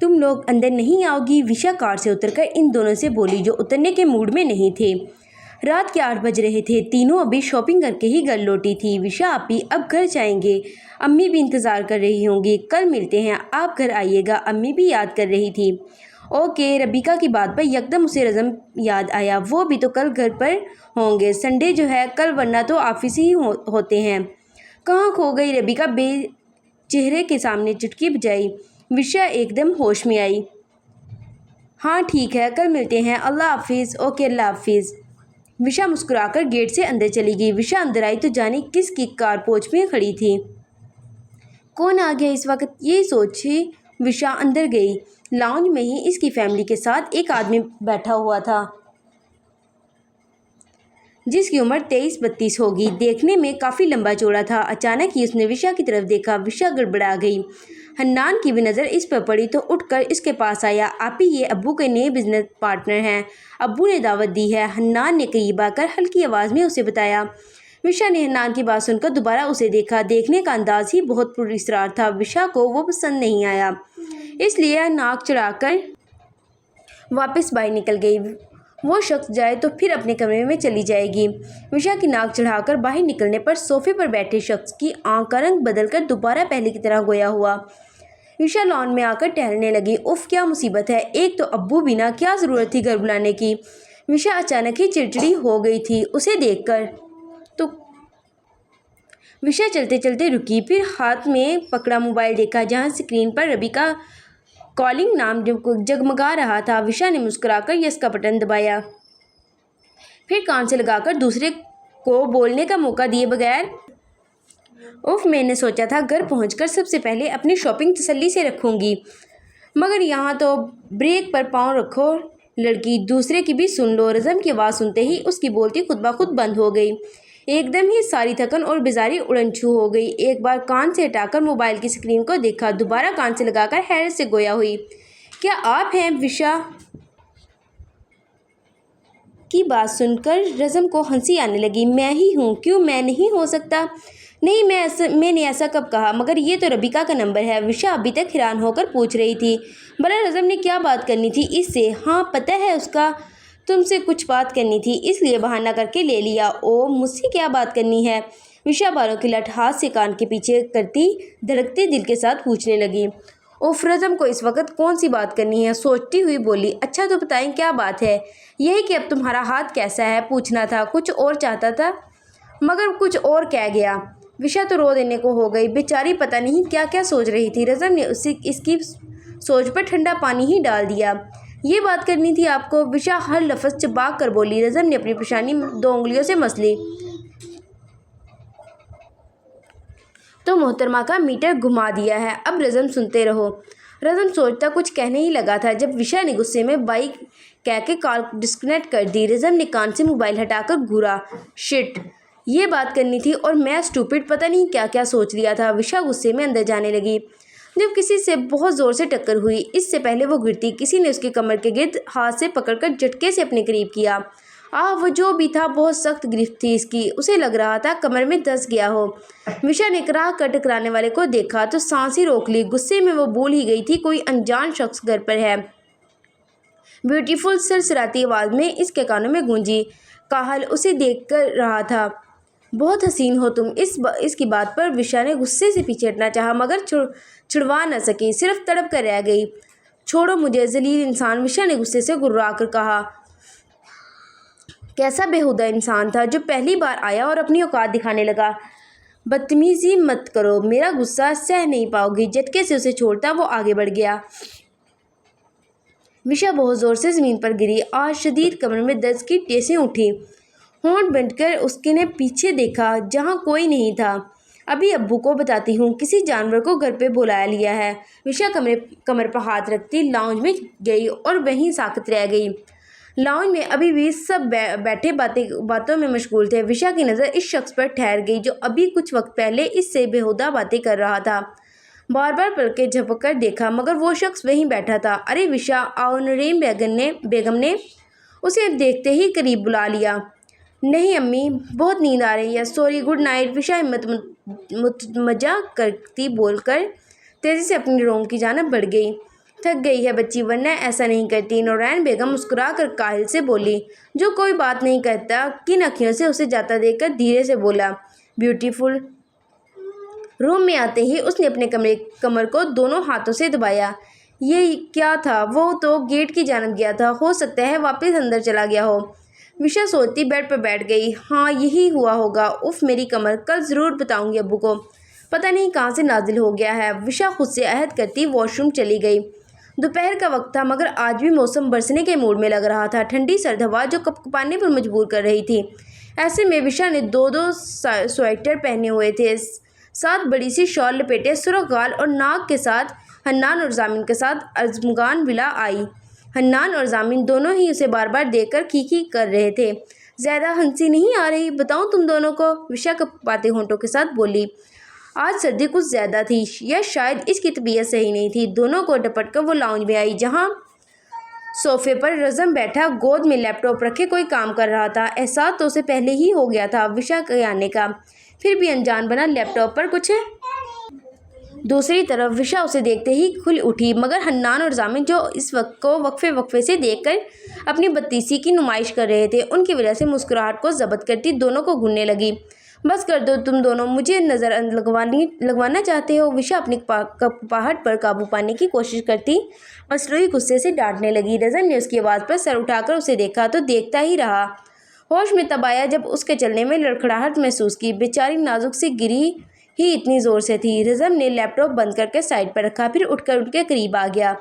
तुम लोग अंदर नहीं आओगी? विशा कार से उतरकर इन दोनों से बोली, जो उतरने के मूड में नहीं थे। रात के 8 बज रहे थे। तीनों अभी शॉपिंग करके ही घर लौटी थी। विशा आपी अब घर जाएंगे, अम्मी भी इंतज़ार कर रही होंगी, कल मिलते हैं, आप घर आइएगा, अम्मी भी याद कर रही थी। ओके। रबीका की बात पर यकदम उसे रज़म याद आया, वो भी तो कल घर पर होंगे, संडे जो है कल, वरना तो ऑफिस ही होते हैं। कहाँ खो गई रबीका? चेहरे के सामने चुटकी बजाई। विशा एकदम होश में आई। हाँ ठीक है, कल मिलते हैं, अल्लाह हाफिज़। ओके, अल्लाह हाफिज़। विशा मुस्कुराकर गेट से अंदर चली गई। विशा अंदर आई तो जाने किसकी कार पोर्च में खड़ी थी। कौन आ गया इस वक्त, ये सोची विशा अंदर गई। लाउंज में ही इसकी फैमिली के साथ एक आदमी बैठा हुआ था, जिसकी उम्र 23-32 होगी। देखने में काफ़ी लंबा चौड़ा था। अचानक ही उसने विशा की तरफ देखा। विशा गड़बड़ा गई। हन्नान की भी नज़र इस पर पड़ी तो उठकर इसके पास आया। आपी, ये अब्बू के नए बिजनेस पार्टनर हैं, अब्बू ने दावत दी है, हन्नान ने करीब आकर हल्की आवाज़ में उसे बताया। विशा ने हन्नान की बात सुनकर दोबारा उसे देखा। देखने का अंदाज ही बहुत पुरस्कार था। विशा को वो पसंद नहीं आया, इसलिए नाक चढ़ाकर वापस बाहर निकल गई। वो शख्स जाए तो फिर अपने कमरे में चली जाएगी। विशा की नाक चढ़ाकर बाहर निकलने पर सोफे पर बैठे शख्स की आंख का रंग बदलकर दोबारा पहले की तरह गोया हुआ। विशा लॉन में आकर टहलने लगी। उफ, क्या मुसीबत है, एक तो अब्बू बिना, क्या ज़रूरत थी घर बुलाने की। विशा अचानक ही चिड़चिड़ी हो गई थी उसे देखकर। तो विशा चलते चलते रुकी, फिर हाथ में पकड़ा मोबाइल देखा, जहाँ स्क्रीन पर रबीका कॉलिंग नाम जगमगा रहा था। विशा ने मुस्कुराकर यस का बटन दबाया, फिर कान से लगाकर दूसरे को बोलने का मौका दिए बगैर, उफ, मैंने सोचा था घर पहुंचकर सबसे पहले अपनी शॉपिंग तसल्ली से रखूंगी, मगर यहाँ तो ब्रेक पर पाँव रखो लड़की, दूसरे की भी सुन लो। रज़म की आवाज़ सुनते ही उसकी बोलती खुद ब खुद बंद हो गई। एकदम ही सारी थकन और बेजारी उड़नछू हो गई। एक बार कान से हटाकर मोबाइल की स्क्रीन को देखा, दोबारा कान से लगाकर हैरत से गोया हुई। क्या आप हैं? विशा की बात सुनकर रज़म को हंसी आने लगी। मैं ही हूँ। क्यों मैं नहीं हो सकता? नहीं, मैंने ऐसा कब कहा? मगर ये तो रबीका का नंबर है। विशा अभी तक हैरान होकर पूछ रही थी। भला रज़म ने क्या बात करनी थी इससे? हाँ पता है उसका, तुमसे कुछ बात करनी थी, इसलिए बहाना करके ले लिया। ओ, मुझसे क्या बात करनी है? विशा बालों की लट हाथ से कान के पीछे करती धड़कते दिल के साथ पूछने लगी। उफ, रज़म को इस वक्त कौन सी बात करनी है, सोचती हुई बोली। अच्छा तो बताएं क्या बात है? यही कि अब तुम्हारा हाथ कैसा है पूछना था। कुछ और चाहता था, मगर कुछ और कह गया। विशा तो रो देने को हो गई। बेचारी पता नहीं क्या क्या सोच रही थी। रज़म ने इसकी सोच पर ठंडा पानी ही डाल दिया। ये बात करनी थी आपको? विशा हर लफ्ज़ चबा कर बोली। रज़म ने अपनी पेशानी 2 उंगलियों से मस ली। तो मोहतरमा का मीटर घुमा दिया है, अब रज़म सुनते रहो। रज़म सोचता कुछ कहने ही लगा था जब विशा ने गुस्से में बाइक कह के कॉल डिस्कनेक्ट कर दी। रज़म ने कान से मोबाइल हटाकर घूरा। शिट, ये बात करनी थी और मैं स्टूपिड पता नहीं क्या क्या सोच लिया था। विशा गुस्से में अंदर जाने लगी जब किसी से बहुत ज़ोर से टक्कर हुई। इससे पहले वो गिरती, किसी ने उसके कमर के गिर्द हाथ से पकड़कर झटके से अपने करीब किया। वो जो भी था बहुत सख्त गिरफ्त थी इसकी। उसे लग रहा था कमर में दस गया हो। विशा ने कराह कर टकराने वाले को देखा तो सांस ही रोक ली। गुस्से में वो भूल ही गई थी कोई अनजान शख्स घर पर है। ब्यूटीफुल सरसराती आवाज़ में इसके कानों में गूंजी। काहल उसे देख कर रहा था। बहुत हसीन हो तुम। इसकी बात पर विशा ने गुस्से से पीछे हटना चाहा, मगर छुड़वा न सकी, सिर्फ तड़प कर रह गई। छोड़ो मुझे जलील इंसान, विशा ने गुस्से से गुर्रा कर कहा। कैसा बेहुदा इंसान था जो पहली बार आया और अपनी औकात दिखाने लगा। बदतमीजी मत करो, मेरा गुस्सा सह नहीं पाओगी। झटके से उसे छोड़ता वो आगे बढ़ गया। विशा बहुत ज़ोर से ज़मीन पर गिरी। आज शदीद कमर में दर्द की टेसें उठी। होंठ बंटकर उसके ने पीछे देखा जहाँ कोई नहीं था। अभी अब्बू को बताती हूँ, किसी जानवर को घर पे बुलाया लिया है। विशा कमर पर हाथ रखती लाउंज में गई और वहीं साकत रह गई। लाउंज में अभी भी सब बैठे बातों में मशगूल थे। विशा की नज़र इस शख्स पर ठहर गई जो अभी कुछ वक्त पहले इससे बेहुदा बातें कर रहा था। बार बार पलके झपक कर देखा, मगर वो शख्स वहीं बैठा था। अरे विशा आओ, नरीम बेगम ने उसे देखते ही करीब बुला लिया। नहीं अम्मी, बहुत नींद आ रही है, सॉरी, गुड नाइट। विशा हिम्मत मजा करती बोलकर तेज़ी से अपनी रूम की जानिब बढ़ गई। थक गई है बच्ची, वरना ऐसा नहीं करती। नौरैन बेगम मुस्कुरा कर काहिल से बोली, जो कोई बात नहीं कहता। किन अखियों से उसे जाता देखकर धीरे से बोला, ब्यूटीफुल। रूम में आते ही उसने अपने कमर को दोनों हाथों से दबाया। ये क्या था? वो तो गेट की जानब गया था, हो सकता है वापस अंदर चला गया हो। विशा सोचती बेड पर बैठ गई। हाँ, यही हुआ होगा। उफ, मेरी कमर, कल ज़रूर बताऊंगी अब्बू को, पता नहीं कहाँ से नाजिल हो गया है। विशा खुद से अहद करती वॉशरूम चली गई। दोपहर का वक्त था, मगर आज भी मौसम बरसने के मूड में लग रहा था। ठंडी सर्द हवा जो कपकपाने पर मजबूर कर रही थी। ऐसे में विशा ने दो स्वेटर पहने हुए थे, साथ बड़ी सी शॉल लपेटे, सुर्ख गाल और नाक के साथ हन्नान और जामिन के साथ अजमगान विला आई। हन्नान और जामिन दोनों ही उसे बार बार देखकर खीखी कर रहे थे। ज़्यादा हंसी नहीं आ रही, बताऊं तुम दोनों को? विशा कपकपाते होंठों के साथ बोली। आज सर्दी कुछ ज़्यादा थी, या शायद इसकी तबीयत सही नहीं थी। दोनों को डपट कर वो लाउंज में आई, जहाँ सोफे पर रज़म बैठा गोद में लैपटॉप रखे कोई काम कर रहा था। एहसास तो उसे पहले ही हो गया था विशा के आने का, फिर भी अनजान बना लैपटॉप पर कुछ है। दूसरी तरफ विशा उसे देखते ही खुल उठी, मगर हन्नान और जामिन जो इस वक्त को वक्फे से देखकर अपनी बत्तीसी की नुमाइश कर रहे थे, उनकी वजह से मुस्कुराहट को जब्त करती दोनों को घूरने लगी। बस कर दो तुम दोनों, मुझे नज़र लगवाना चाहते हो? विशा अपनी कपकपाहट पर काबू पाने की कोशिश करती मसरूई गुस्से से डांटने लगी। रज़म ने उसकी आवाज़ पर सर उठाकर उसे देखा तो देखता ही रहा। होश में तब आया जब उसके चलने में लड़खड़ाहट महसूस की। बेचारी नाजुक सी गिरी ही इतनी ज़ोर से थी। रज़म ने लैपटॉप बंद करके साइड पर रखा, फिर उठकर उनके करीब आ गया,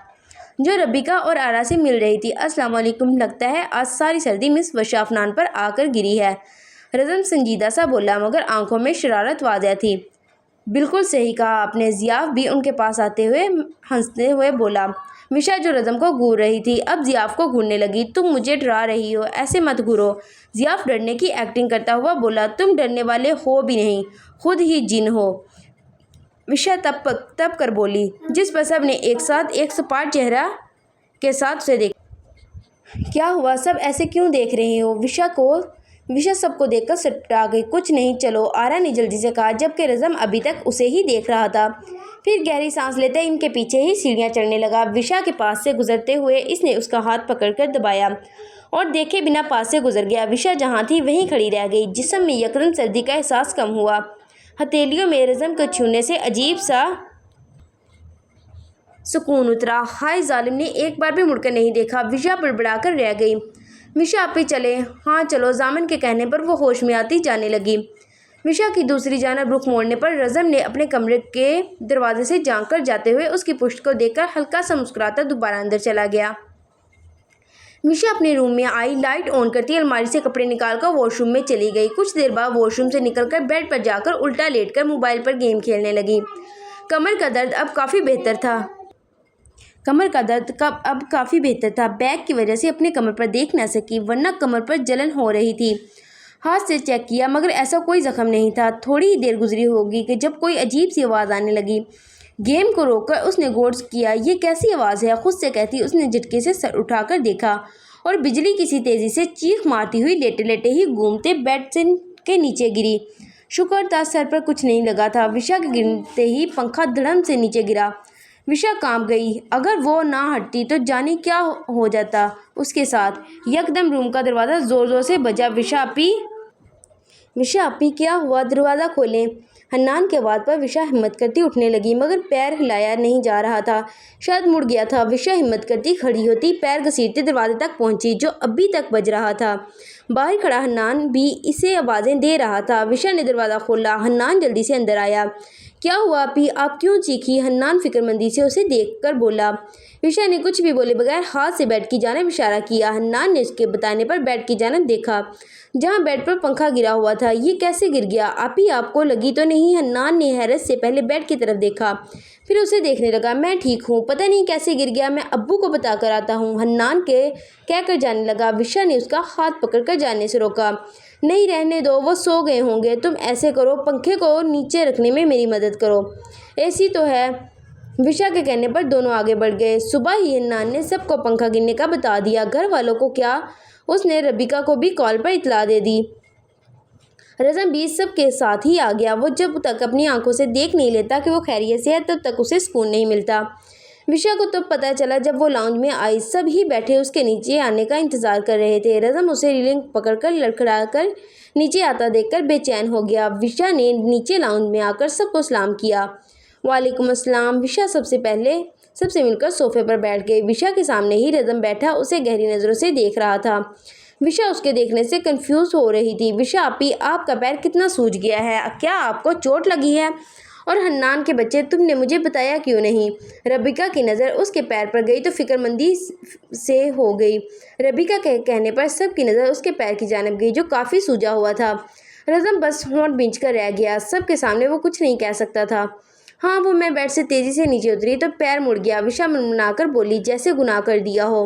जो रबीका और आरा से मिल रही थी। अस्सलाम वालेकुम, लगता है आज सारी सर्दी मिस वर्षा अफनान पर आकर गिरी है। रज़म संजीदा सा बोला, मगर आंखों में शरारत वाज़ह थी। बिल्कुल सही कहा आपने। ज़ियाफ़ भी उनके पास आते हुए हंसते हुए बोला। विशा जो रज़म को घूर रही थी अब ज़ियाफ़ को घूरने लगी। तुम मुझे डरा रही हो, ऐसे मत घूरो। ज़ियाफ़ डरने की एक्टिंग करता हुआ बोला। तुम डरने वाले हो भी नहीं, खुद ही जिन हो। विशा तब कर बोली, जिस पर सब ने एक साथ एक सपाट चेहरा के साथ उसे देखा। क्या हुआ, सब ऐसे क्यों देख रहे हो? विशा सबको देखकर सटका गई। कुछ नहीं, चलो, आरा ने जल्दी से कहा, जबकि रज़म अभी तक उसे ही देख रहा था। फिर गहरी सांस लेते इनके पीछे ही सीढ़ियाँ चढ़ने लगा। विशा के पास से गुजरते हुए इसने उसका हाथ पकड़कर दबाया और देखे बिना पास से गुजर गया। विशा जहाँ थी वहीं खड़ी रह गई। जिस्म में यकदम सर्दी का एहसास कम हुआ। हथेलियों में रज़म को छूने से अजीब सा सुकून उतरा। हाय जालिम ने एक बार भी मुड़कर नहीं देखा। विशा बड़बड़ाकर रह गई। विशा आप ही चले? हाँ चलो। जामिन के कहने पर वो होश में आती जाने लगी। विशा की दूसरी जानब रुख मोड़ने पर रज़म ने अपने कमरे के दरवाजे से झांक कर जाते हुए उसकी पुश्त को देखकर हल्का सा मुस्कुराता दोबारा अंदर चला गया। विशा अपने रूम में आई, लाइट ऑन करती अलमारी से कपड़े निकालकर वॉशरूम में चली गई। कुछ देर बाद वॉशरूम से निकलकर बेड पर जाकर उल्टा लेटकर मोबाइल पर गेम खेलने लगी। कमर का दर्द अब काफ़ी बेहतर था। बैग की वजह से अपने कमर पर देख न सकी, वरना कमर पर जलन हो रही थी। हाथ से चेक किया, मगर ऐसा कोई जख्म नहीं था। थोड़ी ही देर गुजरी होगी कि जब कोई अजीब सी आवाज़ आने लगी। गेम को रोककर उसने गौर किया, ये कैसी आवाज़ है? खुद से कहती उसने झटके से सर उठाकर देखा और बिजली किसी तेज़ी से चीख मारती हुई लेटे लेटे ही घूमते बेड के नीचे गिरी। शुक्र था सर पर कुछ नहीं लगा था। विशा के गिरते ही पंखा धड़म से नीचे गिरा। विशा कांप गई। अगर वो ना हटती तो जाने क्या हो जाता उसके साथ। यकदम रूम का दरवाज़ा ज़ोर ज़ोर से बजा। विशा अपी क्या हुआ? दरवाज़ा खोलें। हन्नान के आवाज़ पर विशा हिम्मत करती उठने लगी, मगर पैर हिलाया नहीं जा रहा था, शायद मुड़ गया था। विशा हिम्मत करती खड़ी होती, पैर घसीटते दरवाजे तक पहुंची, जो अभी तक बज रहा था। बाहर खड़ा हन्नान भी इसे आवाज़ें दे रहा था। विशा ने दरवाज़ा खोला। हन्नान जल्दी से अंदर आया। क्या हुआ अपी, आप क्यों चीखी? हन्नान फिक्रमंदी से उसे देखकर बोला। विशा ने कुछ भी बोले बगैर हाथ से बेड की जानिब इशारा किया। हन्नान ने उसके बताने पर बेड की जानिब देखा, जहां बेड पर पंखा गिरा हुआ था। ये कैसे गिर गया? आपी आपको लगी तो नहीं? हन्नान ने हैरत से पहले बेड की तरफ देखा, फिर उसे देखने लगा। मैं ठीक हूँ, पता नहीं कैसे गिर गया, मैं अब्बू को बता कर आता हूँ, हन्नान के कहकर जाने लगा। विशा ने उसका हाथ पकड़कर जाने से रोका। नहीं, रहने दो, वो सो गए होंगे। तुम ऐसे करो, पंखे को नीचे रखने में मेरी मदद करो, एसी तो है। विशा के कहने पर दोनों आगे बढ़ गए। सुबह ही हन्नान ने सबको पंखा गिरने का बता दिया। घर वालों को क्या, उसने रबीका को भी कॉल पर इतला दे दी। रज़म भी सबके साथ ही आ गया। वो जब तक अपनी आंखों से देख नहीं लेता कि वो खैरियत से है, तब तक उसे सुकून नहीं मिलता। विशा को तो पता चला जब वो लाउंज में आई। सब ही बैठे उसके नीचे आने का इंतजार कर रहे थे। रज़म उसे रीलिंग पकड़कर लड़खड़ाकर नीचे आता देखकर बेचैन हो गया। विशा ने नीचे लाउंज में आकर सबको सलाम किया। वालेकुम अस्सलाम। विशा सबसे मिलकर सोफे पर बैठ गई। विशा के सामने ही रज़म बैठा उसे गहरी नज़रों से देख रहा था। विशा उसके देखने से कंफ्यूज हो रही थी। विशा आपी, आपका पैर कितना सूज गया है? क्या आपको चोट लगी है? और हन्नान के बच्चे, तुमने मुझे बताया क्यों नहीं? रबीका की नज़र उसके पैर पर गई तो फिक्रमंदी से हो गई। रबीका के कहने पर सबकी नज़र उसके पैर की जानिब गई जो काफ़ी सूजा हुआ था। रज़म बस होंठ बींच कर रह गया। सबके सामने वो कुछ नहीं कह सकता था। हाँ, वो मैं बेड से तेज़ी से नीचे उतरी तो पैर मुड़ गया। विशा मनमनाकर बोली, जैसे गुनाह कर दिया हो।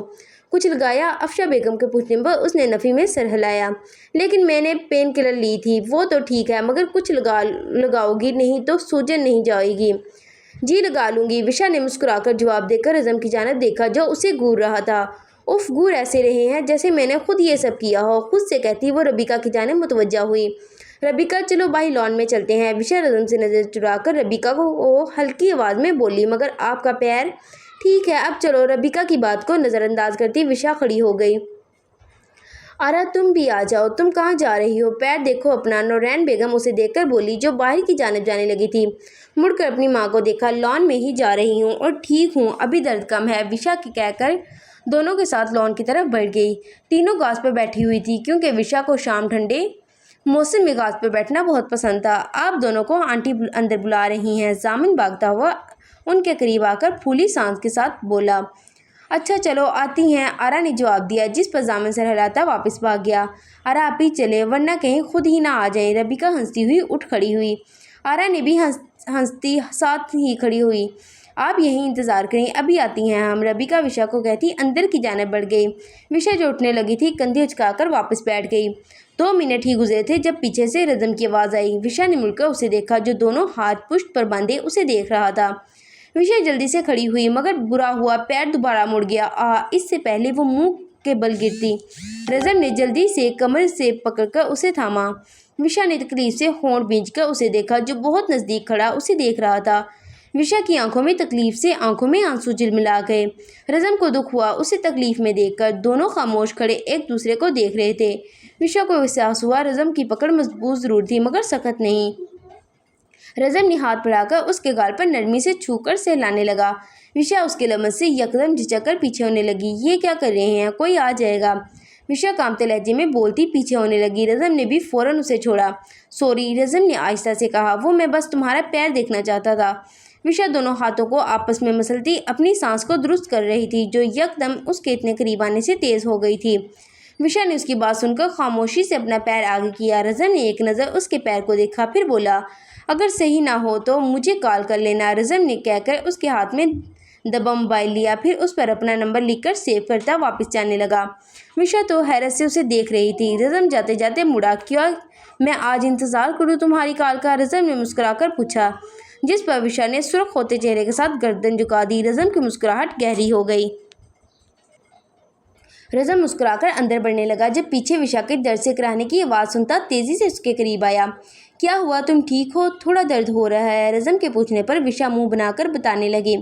कुछ लगाया? अफशा बेगम के पूछने पर उसने नफ़ी में सर हिलाया। लेकिन मैंने पेन किलर ली थी। वो तो ठीक है, मगर कुछ लगाओगी नहीं तो सूजन नहीं जाएगी? जी लगा लूँगी। विशा ने मुस्कुराकर जवाब देकर रज़म की जानिब देखा जो उसे घूर रहा था। उफ, घूर ऐसे रहे हैं जैसे मैंने खुद ये सब किया हो। खुद से कहती वो रबीका की जानिब मुतवज्जा हुई। रबीका, चलो भाई लॉन में चलते हैं। विशा रज़म से नज़र चुराकर रबीका को हल्की आवाज़ में बोली, मगर आपका पैर? ठीक है, अब चलो। रबीका की बात को नज़रअंदाज करती विशा खड़ी हो गई। आरा, तुम भी आ जाओ। तुम कहाँ जा रही हो? पैर देखो अपना। नौरैन बेगम उसे देखकर बोली जो बाहर की जानिब जाने लगी थी। मुड़कर अपनी माँ को देखा। लॉन में ही जा रही हूँ और ठीक हूँ, अभी दर्द कम है, विशा की कहकर दोनों के साथ लॉन की तरफ बढ़ गई। तीनों घास पर बैठी हुई थी क्योंकि विशा को शाम ठंडे मौसम में घास पर बैठना बहुत पसंद था। आप दोनों को आंटी अंदर बुला रही हैं। जामिन भागता हुआ उनके करीब आकर फूली सांस के साथ बोला। अच्छा चलो, आती हैं, आरा ने जवाब दिया, जिस पर जामिन सर हिलाता वापस भाग गया। आरा, आप ही चले, वरना कहीं खुद ही ना आ जाए। रबीका हंसती हुई उठ खड़ी हुई। आरा ने भी हंसती साथ ही खड़ी हुई। आप यहीं इंतज़ार करें, अभी आती हैं हम। रबीका विशा को कहती अंदर की जानिब बढ़ गई। विशा जो उठने लगी थी कंधे उचकाकर वापस बैठ गई। 2 मिनट ही गुजरे थे जब पीछे से रज़म की आवाज़ आई। विशा ने मुड़कर उसे देखा जो दोनों हाथ पुश्त पर बांधे उसे देख रहा था। विशा जल्दी से खड़ी हुई, मगर बुरा हुआ पैर दोबारा मुड़ गया। इससे पहले वो मुंह के बल गिरती। रज़म ने जल्दी से कमर से पकड़कर उसे थामा। विशा ने तकलीफ से होंठ भींचकर उसे देखा जो बहुत नज़दीक खड़ा उसे देख रहा था। विशा की आंखों में तकलीफ से आंखों में आंसू झिलमिला गए। रज़म को दुख हुआ उसे तकलीफ में देखकर। दोनों खामोश खड़े एक दूसरे को देख रहे थे। विशा को एहसास हुआ रज़म की पकड़ मजबूत ज़रूर थी मगर सख्त नहीं। रज़म ने हाथ बढ़ाकर उसके गाल पर नरमी से छूकर सहलाने लगा। विशा उसके लमस से यकदम झिझककर पीछे होने लगी। ये क्या कर रहे हैं? कोई आ जाएगा। विशा कांपते लहजे में बोलती पीछे होने लगी। रज़म ने भी फ़ौरन उसे छोड़ा। सॉरी, रज़म ने आहिस्ता से कहा, वो मैं बस तुम्हारा पैर देखना चाहता था। विशा दोनों हाथों को आपस में मसलती अपनी सांस को दुरुस्त कर रही थी जो यकदम उसके इतने करीब आने से तेज़ हो गई थी। विशा ने उसकी बात सुनकर खामोशी से अपना पैर आगे किया। रज़म ने एक नज़र उसके पैर को देखा, फिर बोला, अगर सही ना हो तो मुझे कॉल कर लेना। रज़म ने कहकर उसके हाथ में दबा मोबाइल लिया, फिर उस पर अपना नंबर लिखकर सेव करता वापस जाने लगा। विशा तो हैरत से उसे देख रही थी। रज़म जाते जाते मुड़ा, क्या मैं आज इंतज़ार करूँ तुम्हारी कॉल का? रज़म ने मुस्कुराकर पूछा, जिस पर विशा ने सुर्ख होते चेहरे के साथ गर्दन झुका दी। रज़म की मुस्कुराहट गहरी हो गई। रज़म मुस्कुराकर अंदर बढ़ने लगा जब पीछे विशा के दर्द से कराहने की आवाज़ सुनता तेज़ी से उसके करीब आया। क्या हुआ, तुम ठीक हो? थोड़ा दर्द हो रहा है। रज़म के पूछने पर विशा मुंह बनाकर बताने लगी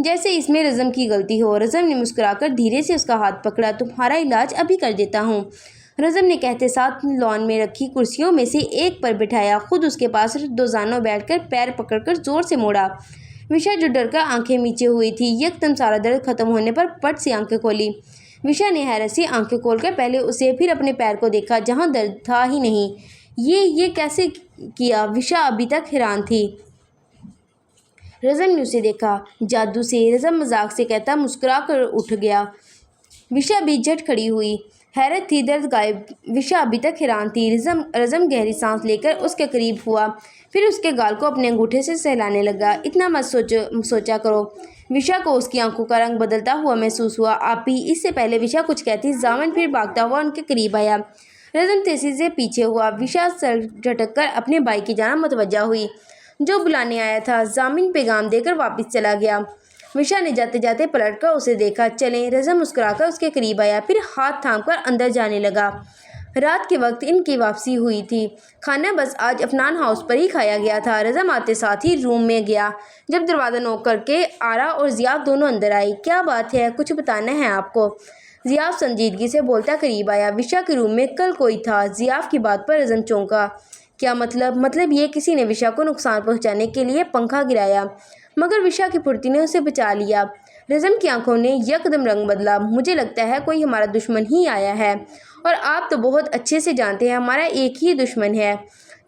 जैसे इसमें रज़म की गलती हो। रज़म ने मुस्कुराकर धीरे से उसका हाथ पकड़ा। तुम्हारा इलाज अभी कर देता हूँ, रज़म ने कहते साथ लॉन में रखी कुर्सियों में से एक पर बिठाया। खुद उसके पास दोजानों बैठकर पैर पकड़कर ज़ोर से मोड़ा। विशा जो डर कर आंखें मीचे हुई थी यकदम सारा दर्द खत्म होने पर पट से आंखें खोली। विशा ने हैरत से आंखें खोलकर पहले उसे फिर अपने पैर को देखा जहाँ दर्द था ही नहीं। ये कैसे किया? विशा अभी तक हैरान थी। रज़म ने उसे देखा, जादू से, रज़म मजाक से कहता मुस्कुरा कर उठ गया। विशा भी झट खड़ी हुई, हैरत थी, दर्द गायब। विशा अभी तक हैरान थी। रज़म गहरी सांस लेकर उसके करीब हुआ, फिर उसके गाल को अपने अंगूठे से सहलाने लगा। इतना मत सोचा करो। विशा को उसकी आंखों का रंग बदलता हुआ महसूस हुआ। आप भी। इससे पहले विशा कुछ कहती जामिन फिर भागता हुआ उनके करीब आया। रज़म तेजी से पीछे हुआ। विशा सर झटक कर अपने भाई की जानिब मुतवज्जा हुई जो बुलाने आया था। जामिन पैगाम देकर वापस चला गया। विशा ने जाते जाते पलटकर उसे देखा। चलें। रज़म मुस्कुराकर उसके करीब आया, फिर हाथ थामकर अंदर जाने लगा। रात के वक्त इनकी वापसी हुई थी। खाना बस आज अफनान हाउस पर ही खाया गया था। रज़म आते साथ ही रूम में गया। जब दरवाज़ा नॉक करके आरा और ज़ियाफ़ दोनों अंदर आई। क्या बात है, कुछ बताना है आपको? ज़ियाफ़ संजीदगी से बोलता करीब आया। विशा के रूम में कल कोई था। ज़ियाफ़ की बात पर रज़म चौंका। क्या मतलब ये किसी ने विशा को नुकसान पहुँचाने के लिए पंखा गिराया, मगर विशा की फुर्ती ने उसे बचा लिया। रज़म की आंखों ने यकदम रंग बदला। मुझे लगता है कोई हमारा दुश्मन ही आया है, और आप तो बहुत अच्छे से जानते हैं हमारा एक ही दुश्मन है।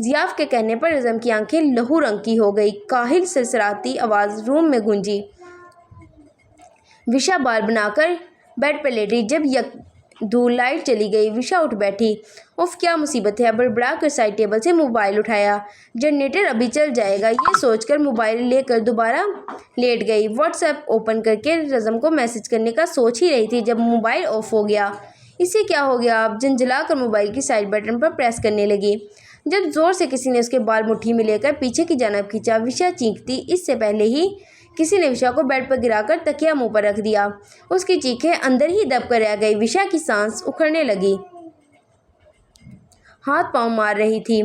ज़ियाफ़ के कहने पर रज़म की आंखें लहू रंग की हो गई। काहिल सरसराती आवाज़ रूम में गूंजी। विशा बाल बनाकर बेड पर लेटी। जब दूर लाइट चली गई, विशा उठ बैठी। उफ, क्या मुसीबत है। बड़बड़ा कर साइड टेबल से मोबाइल उठाया। जनरेटर अभी चल जाएगा, ये सोचकर मोबाइल लेकर दोबारा लेट गई। व्हाट्सएप ओपन करके रज़म को मैसेज करने का सोच ही रही थी जब मोबाइल ऑफ हो गया। इसे क्या हो गया? अब झंझला कर मोबाइल की साइड बटन पर प्रेस करने लगी। जब जोर से किसी ने उसके बाल मुट्ठी में लेकर पीछे की जानब खींचा। विशा चीखती। इससे पहले ही किसी ने विशा को बेड पर गिराकर तकिया मुंह पर रख दिया। उसकी चीखें अंदर ही दब कर रह गई। विशा की सांस उखड़ने लगी, हाथ पांव मार रही थी,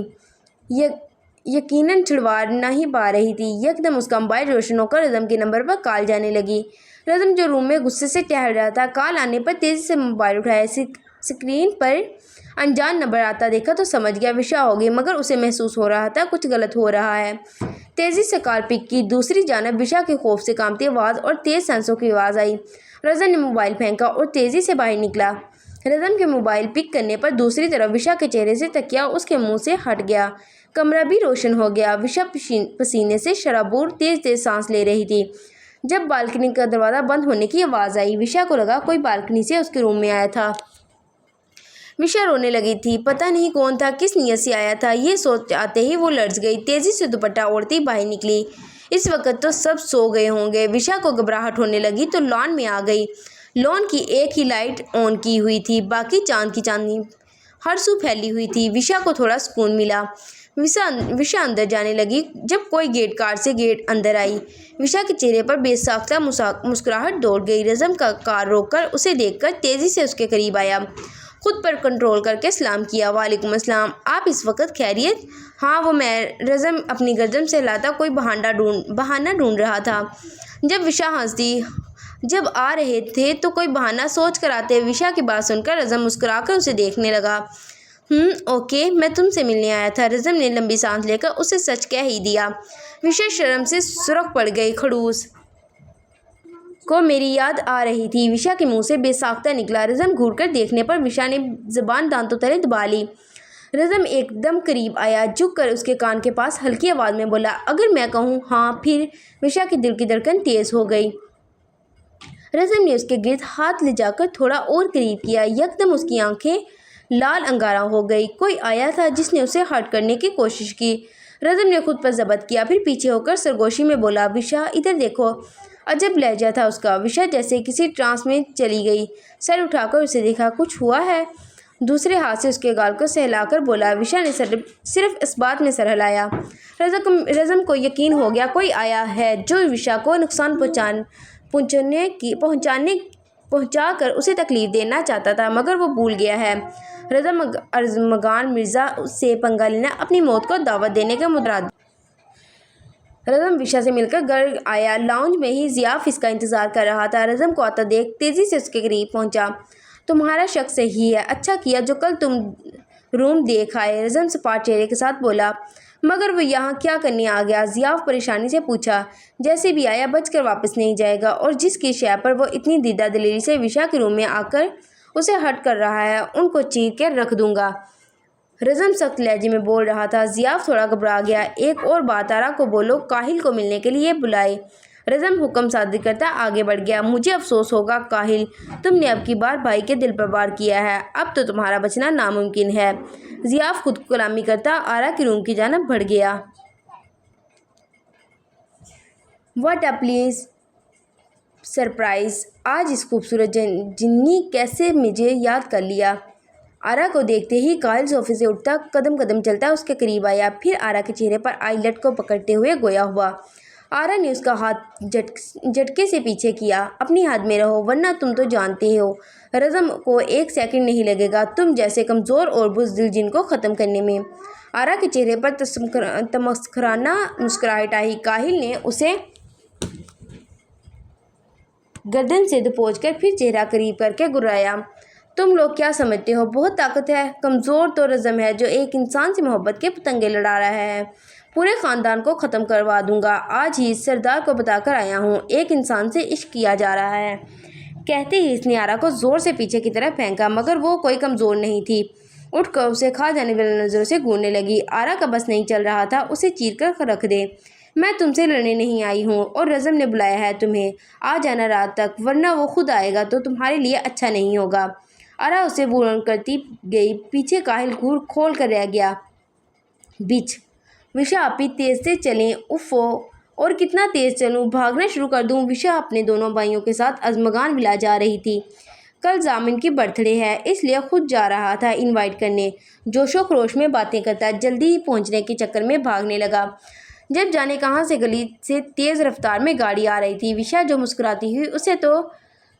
यकीनन छुड़वा नहीं पा रही थी। यकदम उसका मोबाइल रोशन होकर रज़म के नंबर पर कॉल जाने लगी। रज़म जो रूम में गुस्से से टहल रहा था, कॉल आने पर तेज़ी से मोबाइल उठाया। स्क्रीन पर अनजान नंबर आता देखा तो समझ गया विशा होगी, मगर उसे महसूस हो रहा था कुछ गलत हो रहा है। तेज़ी से कॉल पिक की। दूसरी जानब विशा के खौफ से कांपती आवाज़ और तेज़ सांसों की आवाज़ आई। रज़म ने मोबाइल फेंका और तेज़ी से बाहर निकला। रज़म के मोबाइल पिक करने पर दूसरी तरफ विशा के चेहरे से तकिया उसके मुंह से हट गया। कमरा भी रोशन हो गया। विशा पसीने से शराबूर तेज़ तेज़ सांस ले रही थी। जब बालकनी का दरवाज़ा बंद होने की आवाज़ आई, विशा को लगा कोई बालकनी से उसके रूम में आया था। विशा रोने लगी थी। पता नहीं कौन था, किस नीयत से आया था। ये सोच आते ही वो लर्ज गई। तेज़ी से दुपट्टा ओढ़ती बाहर निकली। इस वक्त तो सब सो गए होंगे। विशा को घबराहट होने लगी तो लॉन में आ गई। लॉन की एक ही लाइट ऑन की हुई थी, बाकी चांद की चांदनी हर सू फैली हुई थी। विशा को थोड़ा सुकून मिला। विशा अंदर जाने लगी जब कोई गेट कार से गेट अंदर आई। विशा के चेहरे पर बेसाख्ता मुस्कुराहट दौड़ गई। रज़म का कार रोककर उसे देखकर तेज़ी से उसके करीब आया। खुद पर कंट्रोल करके सलाम किया। वालेकुम अस्सलाम, आप इस वक्त खैरियत? हाँ, वो मैं। रज़म अपनी गर्दन से हिलाता कोई बहाना ढूंढ रहा था। जब विशा हंसती। जब आ रहे थे तो कोई बहाना सोच कर आते। विशा की बात सुनकर रज़म मुस्कुराकर उसे देखने लगा। ओके, मैं तुमसे मिलने आया था। रज़म ने लंबी सांस लेकर उसे सच कह ही दिया। विशा शर्म से सुर्ख पड़ गई। खड़ूस को मेरी याद आ रही थी, विशा के मुंह से बेसाख्ता निकला। रज़म घूरकर देखने पर विशा ने ज़बान दांतों तले दबा ली। रज़म एकदम करीब आया, झुक कर उसके कान के पास हल्की आवाज़ में बोला, अगर मैं कहूँ हाँ फिर? विशा की दिल की धड़कन तेज़ हो गई। रज़म ने उसके गिर्द हाथ ले जाकर थोड़ा और करीब किया। यकदम उसकी आंखें लाल अंगारा हो गई। कोई आया था जिसने उसे हर्ट करने की कोशिश की। रज़म ने खुद पर ज़ब्त किया, फिर पीछे होकर सरगोशी में बोला, विशा इधर देखो। अजब लहजा था उसका। विशा जैसे किसी ट्रांस में चली गई। सर उठाकर उसे देखा। कुछ हुआ है? दूसरे हाथ से उसके गाल को सहलाकर बोला। विशा ने सिर्फ इस बात में सर हिलाया। रज़म को यकीन हो गया कोई आया है जो विशा को नुकसान पहुंचा कर उसे तकलीफ देना चाहता था, मगर वो भूल गया है। रज़म अरज़मगान मिर्ज़ा से पंगा लेना अपनी मौत को दावत देने के मुतराद। रज़म विशा से मिलकर घर आया। लाउंज में ही ज़ियाफ़ इसका इंतज़ार कर रहा था। रज़म को आता देख तेज़ी से उसके करीब पहुंचा। तुम्हारा शक सही है, अच्छा किया जो कल तुम रूम देख आए। रज़म सपाट चेहरे के साथ बोला, मगर वो यहाँ क्या करने आ गया? ज़ियाफ़ परेशानी से पूछा। जैसे भी आया बचकर वापस नहीं जाएगा, और जिसकी शय पर वो इतनी दीदा दिलेरी से विशा के रूम में आकर उसे हर्ट कर रहा है, उनको चीर कर रख दूंगा। रज़म सख्त लहजे में बोल रहा था। ज़ियाफ़ थोड़ा घबरा गया। एक और बात, आरा को बोलो काहिल को मिलने के लिए बुलाए। रज़म हुक्म सादर करता आगे बढ़ गया। मुझे अफसोस होगा काहिल, तुमने अब की बार भाई के दिल पर वार किया है। अब तो तुम्हारा बचना नामुमकिन है। ज़ियाफ़ खुद को गुलामी करता आरा के रूम की जानब बढ़ गया। व्हाट अ प्लीज़ सरप्राइज़, आज इस खूबसूरत जिन्नी कैसे मुझे याद कर लिया। आरा को देखते ही काहिल सोफे से उठता कदम कदम चलता उसके करीब आया, फिर आरा के चेहरे पर आईलेट को पकड़ते हुए गोया हुआ। आरा ने उसका हाथ झटके से पीछे किया। अपनी हद में रहो, वरना तुम तो जानते ही हो रज़म को एक सेकंड नहीं लगेगा तुम जैसे कमज़ोर और बुज़दिल जिन को ख़त्म करने में। आरा के चेहरे पर तमस्खराना मुस्कुराहट आई। काहिल ने उसे गर्दन से दबोचकर फिर चेहरा करीब करके गुर्राया। तुम लोग क्या समझते हो बहुत ताकत है? कमज़ोर तो रज़म है जो एक इंसान से मोहब्बत के पतंगे लड़ा रहा है। पूरे ख़ानदान को ख़त्म करवा दूंगा। आज ही सरदार को बताकर आया हूँ एक इंसान से इश्क किया जा रहा है। कहते ही इसने आरा को ज़ोर से पीछे की तरफ फेंका, मगर वो कोई कमज़ोर नहीं थी। उठकर उसे खा जाने वाली नज़रों से घूरने लगी। आरा का बस नहीं चल रहा था उसे चीर कर रख दे। मैं तुमसे लड़ने नहीं आई हूँ और रज़म ने बुलाया है तुम्हें। आ जाना रात तक, वरना वो खुद आएगा तो तुम्हारे लिए अच्छा नहीं होगा। आरा उसे बुलंद करती गई। पीछे काहिल घूर खोल कर रह गया। बिच विशा अपी तेज से चलें। उफ़ो, और कितना तेज़ चलूँ? भागना शुरू कर दूँ? विशा अपने दोनों भाइयों के साथ अजमगान विला जा रही थी। कल जामिन की बर्थडे है, इसलिए खुद जा रहा था इनवाइट करने। जोशो खरोश में बातें करता जल्दी ही पहुँचने के चक्कर में भागने लगा। जब जाने कहाँ से गली से तेज़ रफ्तार में गाड़ी आ रही थी। विशा जो मुस्कुराती हुई उसे तो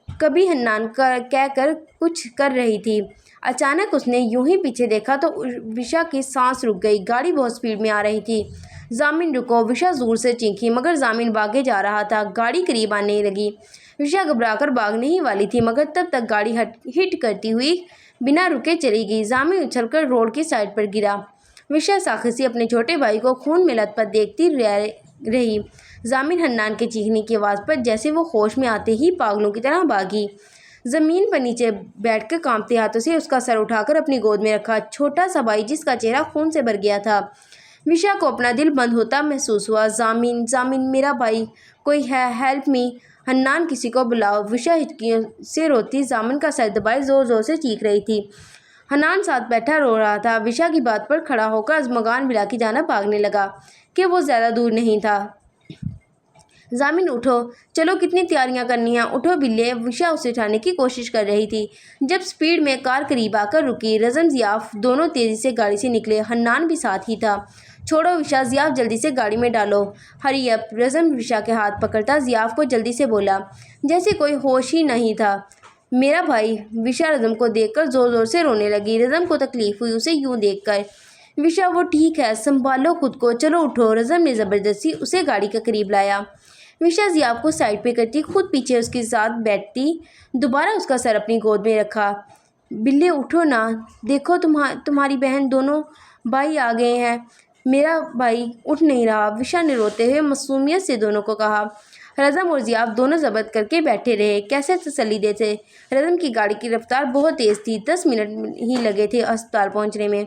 कभी हन्नान कहकर कुछ कर रही थी। अचानक उसने यूं ही पीछे देखा तो विशा की सांस रुक गई। गाड़ी बहुत स्पीड में आ रही थी। जामिन रुको, विशा जोर से चीखी, मगर जामिन भागे जा रहा था। गाड़ी करीब आने लगी। विशा घबराकर भागने ही वाली थी, मगर तब तक गाड़ी हिट करती हुई बिना रुके चली गई। जामिन उछलकर रोड की साइड पर गिरा। विशा साखसी अपने छोटे भाई को खून में लथपथ देखती रही। जामिन हन्नान के चीखने की आवाज़ पर जैसे वो होश में आते ही पागलों की तरह भागी। ज़मीन पर नीचे बैठकर कांपते हाथों से उसका सर उठाकर अपनी गोद में रखा। छोटा सा भाई जिसका चेहरा खून से भर गया था। विशा को अपना दिल बंद होता महसूस हुआ। जामिन, जामिन मेरा भाई, कोई है, हेल्प मी, हन्नान किसी को बुलाओ। विशा हिचकियों से रोती जामिन का सर दबाए ज़ोर ज़ोर से चीख रही थी। हन्नान साथ बैठा रो रहा था। विशा की बात पर खड़ा होकर अजमगान विला की जाना भागने लगा कि वो ज़्यादा दूर नहीं था। जामिन उठो, चलो कितनी तैयारियां करनी हैं, उठो बिल्ले। विशा उसे उठाने की कोशिश कर रही थी जब स्पीड में कार करीब आकर रुकी। रज़म, ज़ियाफ़ दोनों तेज़ी से गाड़ी से निकले। हन्नान भी साथ ही था। छोड़ो विशा, ज़ियाफ़ जल्दी से गाड़ी में डालो, हरी अप। रज़म विशा के हाथ पकड़ता ज़ियाफ़ को जल्दी से बोला, जैसे कोई होश ही नहीं था। मेरा भाई। विशा रज़म को देखकर ज़ोर ज़ोर से रोने लगी। रज़म को तकलीफ़ हुई उसे यूँ देखकर। विशा, वो ठीक है, संभालो खुद को, चलो उठो। रज़म ने ज़बरदस्ती उसे गाड़ी के करीब लाया। विशा ज़ियाफ़ को साइड पे करती खुद पीछे उसके साथ बैठती दोबारा उसका सर अपनी गोद में रखा। बिल्ले उठो ना, देखो तुम्हारी बहन, दोनों भाई आ गए हैं। मेरा भाई उठ नहीं रहा, विशा ने रोते हुए मासूमियत से दोनों को कहा। रज़म और ज़ियाफ़ दोनों ज़बत करके बैठे रहे। कैसे तसल्ली देते। रज़म की गाड़ी की रफ्तार बहुत तेज़ थी। 10 मिनट ही लगे थे अस्पताल पहुंचने में।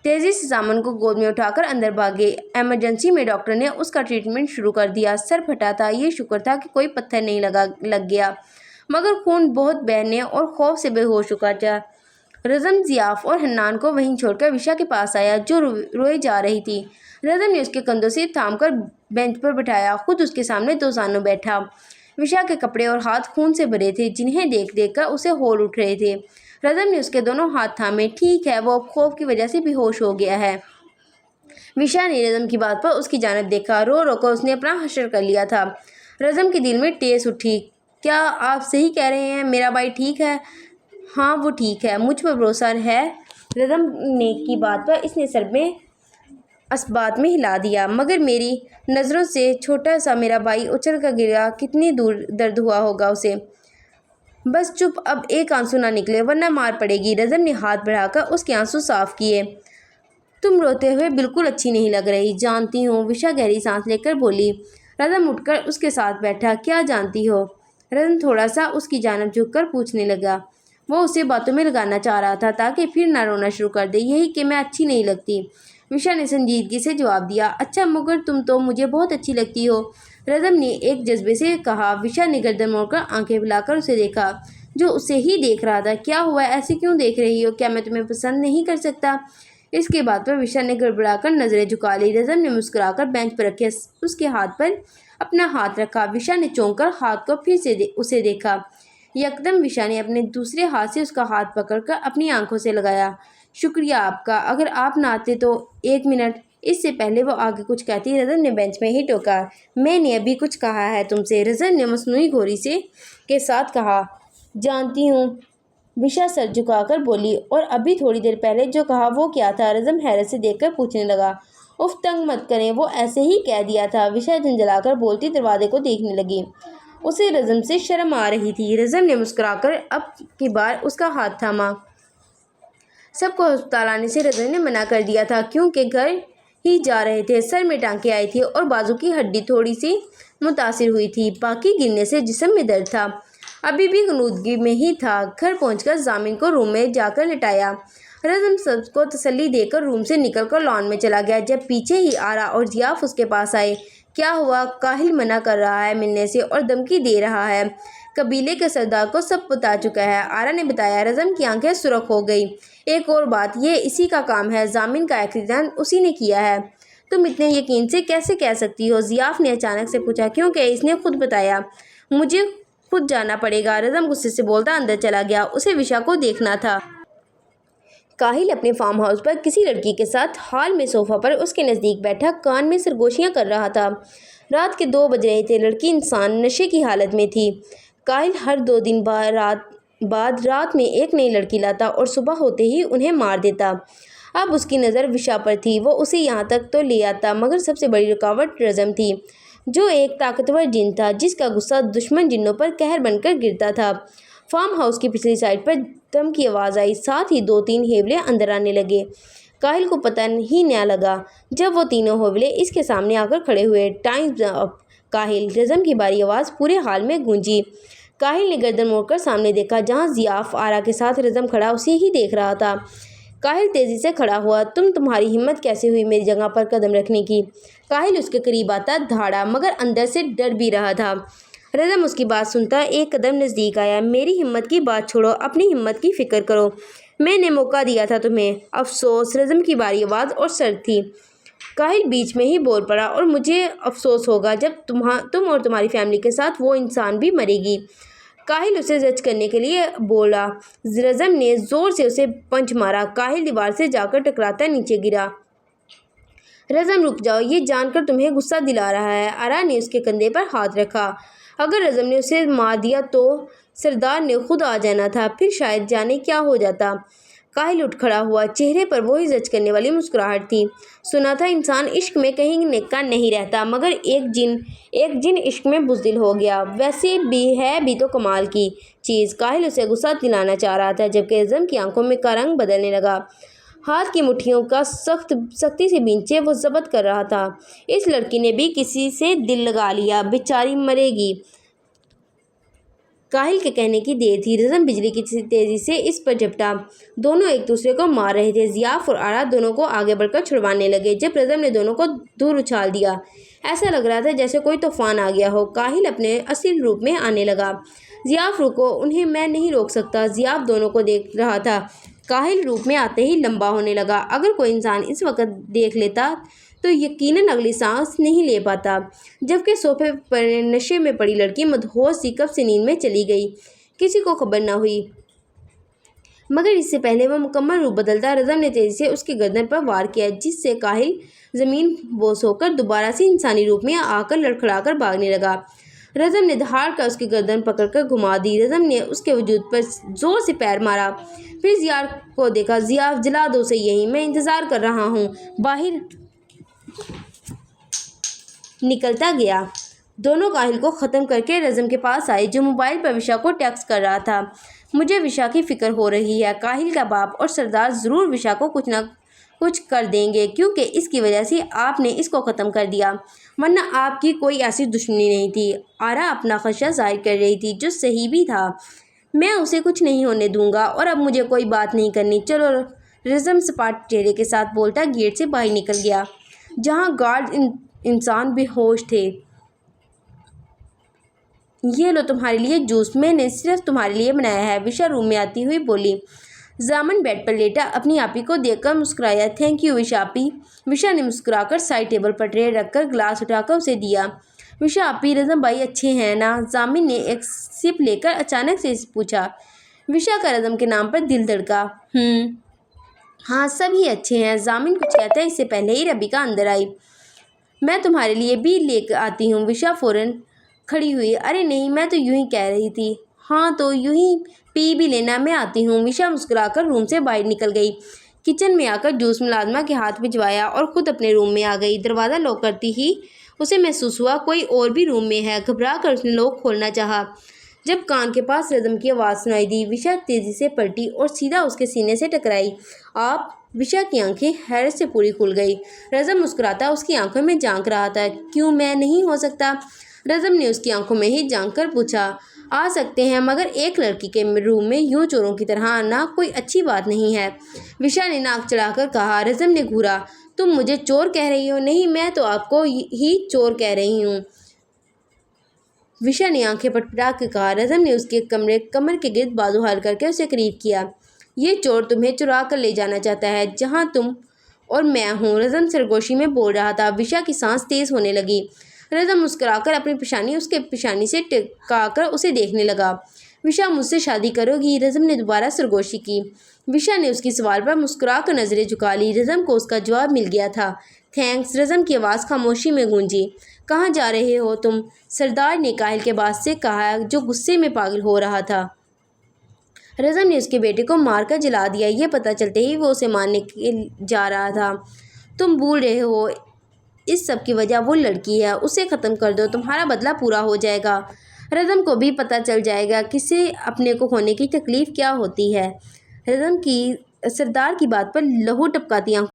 तेज़ी से सामान को गोद में उठाकर अंदर भागे। इमरजेंसी में डॉक्टर ने उसका ट्रीटमेंट शुरू कर दिया। सर फटा था, ये शुक्र था कि कोई पत्थर नहीं लग गया, मगर खून बहुत बहने और खौफ से बेहोश चुका था। रज़म ज़ियाफ़ और हन्नान को वहीं छोड़कर विशा के पास आया जो रोए जा रही थी। रज़म ने उसके कंधों से थामकर बेंच पर बिठाया, खुद उसके सामने दो सानों बैठा। विशा के कपड़े और हाथ खून से भरे थे, जिन्हें देख देख कर उसे होल उठ रहे थे। रज़म ने उसके दोनों हाथ थामे। ठीक है, वो अब खौफ की वजह से बेहोश हो गया है। विशा ने रज़म की बात पर उसकी जानिब देखा। रो रो कर उसने अपना हश्र कर लिया था। रज़म के दिल में टेस उठी। क्या आप सही कह रहे हैं? मेरा भाई ठीक है? हाँ, वो ठीक है, मुझ पर भरोसा है। रज़म ने की बात पर इसने सर में असबात में हिला दिया। मगर मेरी नज़रों से छोटा सा मेरा भाई उछल कर गिरा, कितनी दूर दर्द हुआ होगा उसे। बस चुप, अब एक आंसू ना निकले वरना मार पड़ेगी। रज़म ने हाथ बढ़ाकर उसके आंसू साफ किए। तुम रोते हुए बिल्कुल अच्छी नहीं लग रही। जानती हूँ, विशा गहरी सांस लेकर बोली। रज़म उठकर उसके साथ बैठा। क्या जानती हो? रज़म थोड़ा सा उसकी जानिब झुककर पूछने लगा। वो उसे बातों में लगाना चाह रहा था ताकि फिर ना रोना शुरू कर दे। यही कि मैं अच्छी नहीं लगती। विशा ने संजीदगी से जवाब दिया। अच्छा, मगर तुम तो मुझे बहुत अच्छी लगती हो, रज़म ने एक जज्बे से कहा। विशा ने गर्दन मोड़कर आंखें फैलाकर उसे देखा, जो उसे ही देख रहा था। क्या हुआ, ऐसे क्यों देख रही हो? क्या मैं तुम्हें पसंद नहीं कर सकता? इसके बाद पर विशा ने गड़बड़ाकर नज़रें झुका ली। रज़म ने मुस्कुराकर बेंच पर रखे उसके हाथ पर अपना हाथ रखा। विशा ने चौंक कर हाथ को फिर से उसे देखा। यकदम विशा ने अपने दूसरे हाथ से उसका हाथ पकड़कर अपनी आंखों से लगाया। शुक्रिया आपका, अगर आप ना आते तो। 1 मिनट, इससे पहले वो आगे कुछ कहती रज़म ने बेंच में ही टोका, मैंने अभी कुछ कहा है तुमसे। रज़म ने मसनूई घोरी से के साथ कहा, जानती हूँ। विशा सर झुकाकर बोली, और अभी थोड़ी देर पहले जो कहा वो क्या था? रज़म हैरत से देखकर पूछने लगा। उफ, तंग मत करें, वो ऐसे ही कह दिया था। विशा झंझलाकर बोलती दरवाजे को देखने लगी। उसे रज़म से शर्म आ रही थी। रज़म ने मुस्कुराकर अब की बार उसका हाथ थामा। सबको अस्पताल आने से रज़म ने मना कर दिया था, क्योंकि घर ही जा रहे थे। सर में टांके आई थी और बाजू की हड्डी थोड़ी सी मुतासिर हुई थी। बाकी गिरने से जिस्म में दर्द था। अभी भी गनूदगी में ही था। घर पहुंचकर जामिन को रूम में जाकर लिटाया। रज़म सबको तसल्ली देकर रूम से निकलकर लॉन में चला गया। जब पीछे ही आरा और जियाफ उसके पास आए। क्या हुआ? काहिल मना कर रहा है मिलने से और धमकी दे रहा है। कबीले के सरदार को सब बता चुका है, आरा ने बताया। रज़म की आंखें सुर्ख हो गई। एक और बात, ये इसी का काम है। जामिन का एक्सीडेंट उसी ने किया है। तुम इतने यकीन से कैसे कह सकती हो? जियाफ ने अचानक से पूछा। क्योंकि इसने खुद बताया। मुझे खुद जाना पड़ेगा। रज़म गुस्से से बोलता अंदर चला गया। उसे विशा को देखना था। काहिल अपने फार्म हाउस पर किसी लड़की के साथ हॉल में सोफा पर उसके नज़दीक बैठा कान में सरगोशियाँ कर रहा था। रात के 2 बज रहे थे। लड़की इंसान नशे की हालत में थी। काहिल हर 2 दिन बाद रात में एक नई लड़की लाता और सुबह होते ही उन्हें मार देता। अब उसकी नज़र विशा पर थी। वो उसे यहाँ तक तो ले आता, मगर सबसे बड़ी रुकावट रज़म थी, जो एक ताकतवर जिन था जिसका गुस्सा दुश्मन जिन्नों पर कहर बनकर गिरता था। फार्म हाउस की पिछली साइड पर दम की आवाज़ आई। साथ ही 2-3 हेवले अंदर आने लगे। काहिल को पता ही न लगा जब वो तीनों हेवले इसके सामने आकर खड़े हुए। टाइम्स अप काहिल, रज़म की बारी आवाज़ पूरे हाल में गूंजी। काहिल ने गर्दन मोड़कर सामने देखा, जहाँ जियाफ आरा के साथ रज़म खड़ा उसे ही देख रहा था। काहिल तेज़ी से खड़ा हुआ। तुम्हारी हिम्मत कैसे हुई मेरी जगह पर कदम रखने की? काहिल उसके करीब आता धाड़ा, मगर अंदर से डर भी रहा था। रज़म उसकी बात सुनता एक कदम नज़दीक आया। मेरी हिम्मत की बात छोड़ो, अपनी हिम्मत की फ़िक्र करो। मैंने मौका दिया था तुम्हें। अफसोस। रज़म की बारी आवाज़ और सर्द थी। काहिल बीच में ही बोल पड़ा, और मुझे अफसोस होगा जब तुम और तुम्हारी फैमिली के साथ वो इंसान भी मरेगी। काहिल उसे जज करने के लिए बोला। रज़म ने ज़ोर से उसे पंच मारा। काहिल दीवार से जाकर टकराता नीचे गिरा। रज़म रुक जाओ, ये जानकर तुम्हें गुस्सा दिला रहा है। आरा ने उसके कंधे पर हाथ रखा। अगर रज़म ने उसे मार दिया तो सरदार ने खुद आ जाना था, फिर शायद जाने क्या हो जाता। काहिल उठ खड़ा हुआ। चेहरे पर वही जज करने वाली मुस्कुराहट थी। सुना था इंसान इश्क में कहीं निका नहीं रहता, मगर एक जिन इश्क में बुज़दिल हो गया। वैसे भी तो कमाल की चीज़। काहिल उसे गुस्सा दिलाना चाह रहा था, जबकि रज़म की आंखों में का रंग बदलने लगा। हाथ की मुट्ठियों का सख्ती से बींचे वो ज़ब्त कर रहा था। इस लड़की ने भी किसी से दिल लगा लिया, बेचारी मरेगी। काहिल के कहने की देर थी। रज़म बिजली की तेज़ी से इस पर झपटा। दोनों एक दूसरे को मार रहे थे। जियाफ और आरा दोनों को आगे बढ़कर छुड़वाने लगे। जब रज़म ने दोनों को दूर उछाल दिया, ऐसा लग रहा था जैसे कोई तूफान आ गया हो। काहिल अपने असली रूप में आने लगा। जियाफ रुको, उन्हें मैं नहीं रोक सकता। जियाफ दोनों को देख रहा था। काहिल रूप में आते ही लंबा होने लगा। अगर कोई इंसान इस वक्त देख लेता तो यकीनन अगली सांस नहीं ले पाता। जबकि सोफे पर नशे में पड़ी लड़की मदहोश सी कब से नींद में चली गई, किसी को खबर न हुई। मगर इससे पहले वह मुकम्मल रूप बदलता, रज़म ने तेज़ी से उसकी गर्दन पर वार किया, जिससे काहिल ज़मीन बोस होकर दोबारा से इंसानी रूप में आकर लड़खड़ाकर भागने लगा। रज़म ने दहाड़ कर उसकी गर्दन पकड़कर घुमा दी। रज़म ने उसके वजूद पर ज़ोर से पैर मारा। फिर जियाफ को देखा। जियाफ, जला दो उसे यहीं, मैं इंतज़ार कर रहा हूँ। बाहर निकलता गया। दोनों काहिल को ख़त्म करके रज़म के पास आए, जो मोबाइल पर विशा को टेक्स्ट कर रहा था। मुझे विशा की फ़िक्र हो रही है। काहिल का बाप और सरदार ज़रूर विशा को कुछ न कुछ कर देंगे, क्योंकि इसकी वजह से आपने इसको ख़त्म कर दिया, वरना आपकी कोई ऐसी दुश्मनी नहीं थी। आरा अपना खदशा जाहिर कर रही थी, जो सही भी था। मैं उसे कुछ नहीं होने दूंगा, और अब मुझे कोई बात नहीं करनी। चलो। रज़म सपाट चेहरे के साथ बोलता गेट से बाहर निकल गया, जहाँ गार्ड इंसान बेहोश थे। ये लो तुम्हारे लिए जूस, मैंने सिर्फ तुम्हारे लिए बनाया है, विशा रूम में आती हुई बोली। जामन बेड पर लेटा अपनी आपी को देखकर मुस्कुराया। थैंक यू विशा आपी। विशा ने मुस्कुराकर साइड टेबल पर ट्रे रखकर गिलास उठाकर उसे दिया। विशा आपी, रज़म भाई अच्छे हैं ना? जामिन ने एक सिप लेकर अचानक से पूछा। विशा का रज़म के नाम पर दिल धड़का। हाँ, सभी अच्छे हैं। जामिन कुछ कहता है इससे पहले ही रबिका अंदर आई। मैं तुम्हारे लिए भी लेकर आती हूँ। विशा फ़ौरन खड़ी हुई। अरे नहीं, मैं तो यूं ही कह रही थी। हाँ तो यूं ही पी भी लेना, मैं आती हूँ। विशा मुस्कुराकर रूम से बाहर निकल गई। किचन में आकर जूस मुलाजमा के हाथ भिजवाया और खुद अपने रूम में आ गई। दरवाज़ा लॉक करती ही उसे महसूस हुआ कोई और भी रूम में है। घबरा कर उसने लॉक खोलना चाहा जब कान के पास रज़म की आवाज़ सुनाई दी। विशा तेज़ी से पलटी और सीधा उसके सीने से टकराई। आप? विशा की आंखें हैरत से पूरी खुल गई। रज़म मुस्कुराता उसकी आंखों में झांक रहा था। क्यों, मैं नहीं हो सकता? रज़म ने उसकी आंखों में ही झांक कर पूछा। आ सकते हैं, मगर एक लड़की के रूम में यूं चोरों की तरह आना कोई अच्छी बात नहीं है। विशा ने नाक चढ़ाकर कहा। रज़म ने घूरा। तुम मुझे चोर कह रही हो? नहीं, मैं तो आपको ही चोर कह रही हूँ। विशा ने आंखें पटपटा के कहा। रज़म ने उसके कमर के गिर्द बाजू हाल करके उसे करीब किया। ये चोर तुम्हें चुरा कर ले जाना चाहता है, जहाँ तुम और मैं हूँ। रज़म सरगोशी में बोल रहा था। विशा की सांस तेज़ होने लगी। रज़म मुस्कुराकर अपनी पेशानी उसके पेशानी से टिकाकर उसे देखने लगा। विशा, मुझसे शादी करोगी? रज़म ने दोबारा सरगोशी की। विशा ने उसकी सवाल पर मुस्कुरा कर नज़रें झुका ली। रज़म को उसका जवाब मिल गया था। थैंक्स। रज़म की आवाज़ खामोशी में गूंजी। कहाँ जा रहे हो तुम? सरदार ने काहिल के बाद से कहा, जो गुस्से में पागल हो रहा था। रज़म ने उसके बेटे को मारकर जला दिया। ये पता चलते ही वो उसे मारने के जा रहा था। तुम भूल रहे हो, इस सब की वजह वो लड़की है। उसे ख़त्म कर दो, तुम्हारा बदला पूरा हो जाएगा। रज़म को भी पता चल जाएगा किसे अपने को खोने की तकलीफ़ क्या होती है। रज़म की सरदार की बात पर लहू टपकाती आंखों